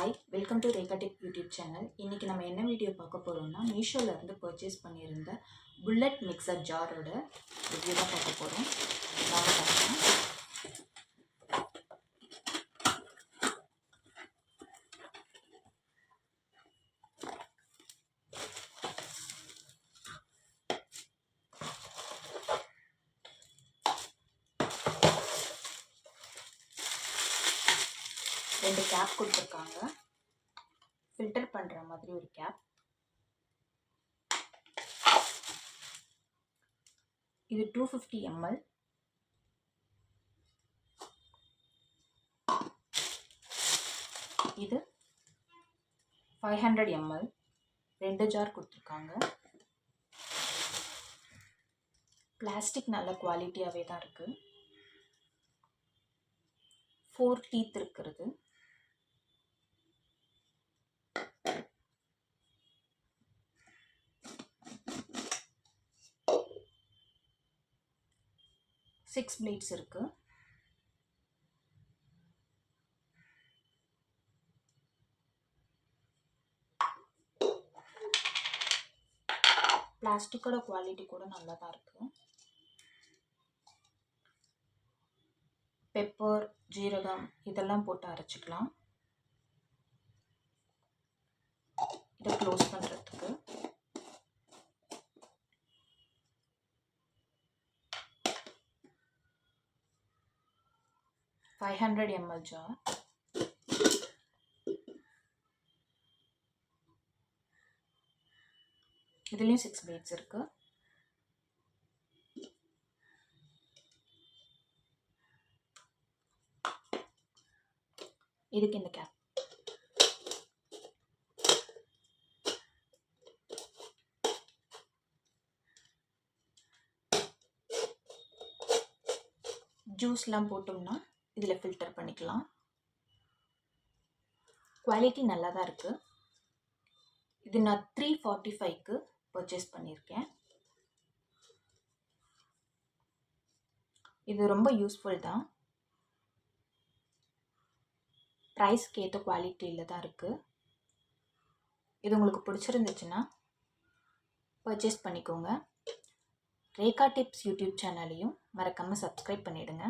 Hi, welcome to Rekha Tech YouTube channel. இன்னைக்கு நம்ம என்ன வீடியோ பார்க்க போறோம்னா மீஷோல இருந்து பர்ச்சேஸ் பண்ணியிருந்த புல்லட் மிக்சர் ஜாரோட ரிவ்யூ தான் பார்க்க போறோம். வாங்க பார்க்கலாம். ரெண்டு கேப் கொடுத்துருக்காங்க. ஃபில்டர் பண்ணுற மாதிரி ஒரு கேப். இது 250 ml. இது 500 ml. ரெண்டு ஜார் கொடுத்துருக்காங்க. பிளாஸ்டிக் நல்ல குவாலிட்டியாகவே தான் இருக்குது. 4 டீத் இருக்கிறது. சிக்ஸ் பிளேட்ஸ் இருக்கு. பிளாஸ்டிக்கோட குவாலிட்டி கூட நல்லா தான் இருக்கு. பெப்பர், ஜீரகம் இதெல்லாம் போட்டு அரைச்சிக்கலாம். இதை க்ளோஸ் பண்ணுறதுக்கு $500 ml ஜார். இதுலேயும் 6 பிளேட்ஸ் இருக்கு. இதுக்கு இந்த கேப். ஜூஸ்லாம் போட்டோம்னா இதில் ஃபில்டர் பண்ணிக்கலாம். குவாலிட்டி நல்லா தான் இருக்குது. இது நான் 345க்கு பர்ச்சேஸ் பண்ணியிருக்கேன். இது ரொம்ப யூஸ்ஃபுல் தான். ப்ரைஸ்க்கு ஏற்ற குவாலிட்டியில் தான் இருக்குது. இது உங்களுக்கு பிடிச்சிருந்துச்சுன்னா பர்ச்சேஸ் பண்ணிக்கோங்க. ரேகா டிப்ஸ் யூடியூப் சேனலையும் மறக்காமல் சப்ஸ்கிரைப் பண்ணிவிடுங்க.